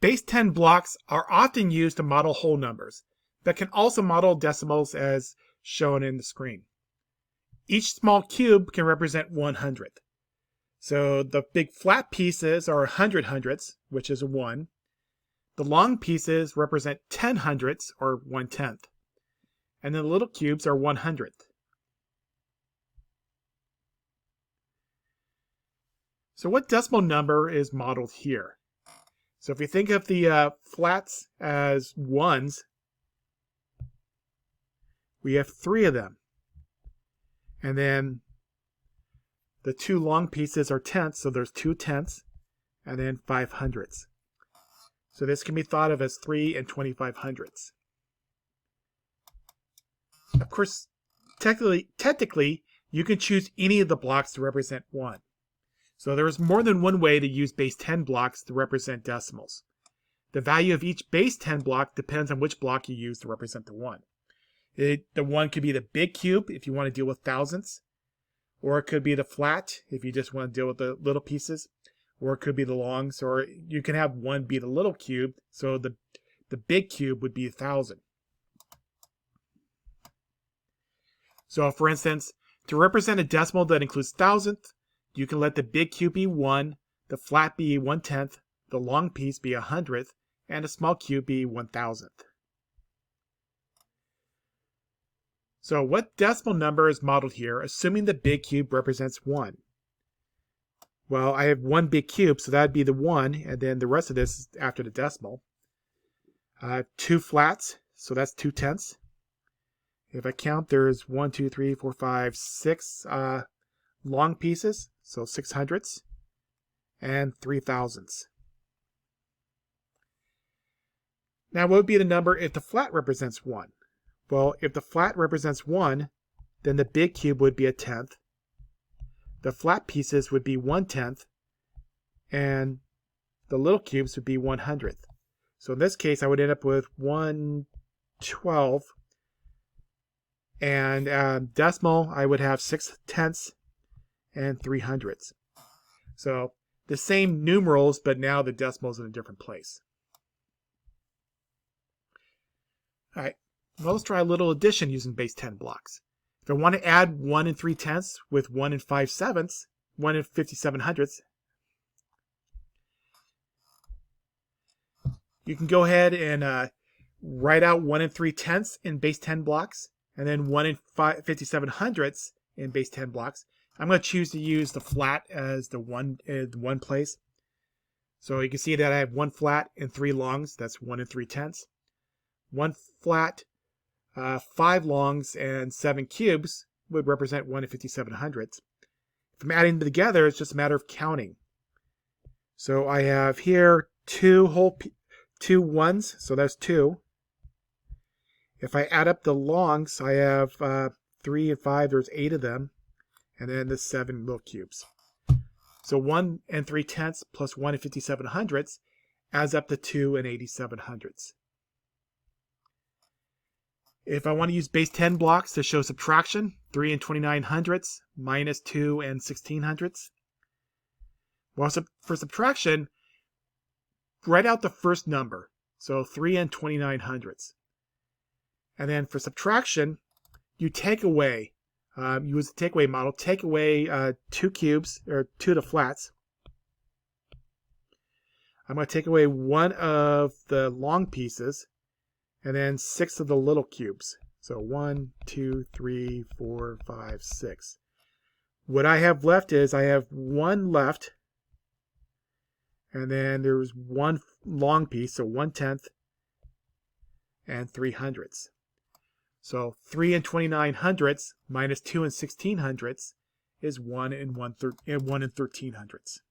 Base 10 blocks are often used to model whole numbers, but can also model decimals as shown in the screen. Each small cube can represent 1/100th. So the big flat pieces are 100 hundredths, which is a 1. The long pieces represent 10 hundredths, or 1/10. And the little cubes are 1/100th. So what decimal number is modeled here? So if you think of the flats as ones, we have 3 of them. And then the 2 long pieces are tenths, so there's 2 tenths, and then 5 hundredths. So this can be thought of as 3 and 25 hundredths. Of course, technically, you can choose any of the blocks to represent 1. So there's more than one way to use base 10 blocks to represent decimals. The value of each base 10 block depends on which block you use to represent the 1. The 1 could be the big cube if you want to deal with thousandths, or it could be the flat if you just want to deal with the little pieces, or it could be the longs, or you can have 1 be the little cube, so the big cube would be 1,000. So for instance, to represent a decimal that includes thousandth, you can let the big cube be 1, the flat be 1/10th, the long piece be 100th, and a small cube be 1,000th. So what decimal number is modeled here, assuming the big cube represents 1? Well, I have 1 big cube, so that would be the 1, and then the rest of this is after the decimal. 2 flats, so that's 2/10ths. If I count, there's 1, 2, 3, 4, 5, 6 long pieces, so 6 hundredths, and 3 thousandths. Now, what would be the number if the flat represents 1? Well, if the flat represents 1, then the big cube would be 1/10th. The flat pieces would be 1/10th, and the little cubes would be 1/100th. So in this case, I would end up with 1/12, and decimal, I would have 6/10ths and 3/100ths. So the same numerals, but now the decimal's in a different place. All right, well, let's try a little addition using base 10 blocks. If I want to add 1 3/10ths with 1 5/7ths, 1 57 hundredths, you can go ahead and write out 1 3/10ths in base 10 blocks, and then 1 57 hundredths in base 10 blocks. I'm going to choose to use the flat as the one place. So you can see that I have 1 flat and 3 longs. That's 1 3/10ths. 1 flat, 5 longs, and 7 cubes would represent 1 57 hundredths. If I'm adding them together, it's just a matter of counting. So I have here 2 ones, so that's 2. If I add up the longs, I have 3 and 5, there's 8 of them, and then the 7 little cubes. So 1 3/10ths plus 1 57 hundredths adds up to 2 87 hundredths. If I want to use base 10 blocks to show subtraction, 3 29 hundredths minus 2 16 hundredths. Well, for subtraction, write out the first number, so 3 29 hundredths. And then for subtraction, you take away, use the takeaway model, take away 2 cubes, or 2 of the flats. I'm going to take away 1 of the long pieces, and then 6 of the little cubes. So 1, 2, 3, 4, 5, 6. What I have left is I have 1 left, and then there's 1 long piece, so 1/10th, and 3 hundredths. So 3 29 hundredths minus 2 16 hundredths is 1 13 hundredths.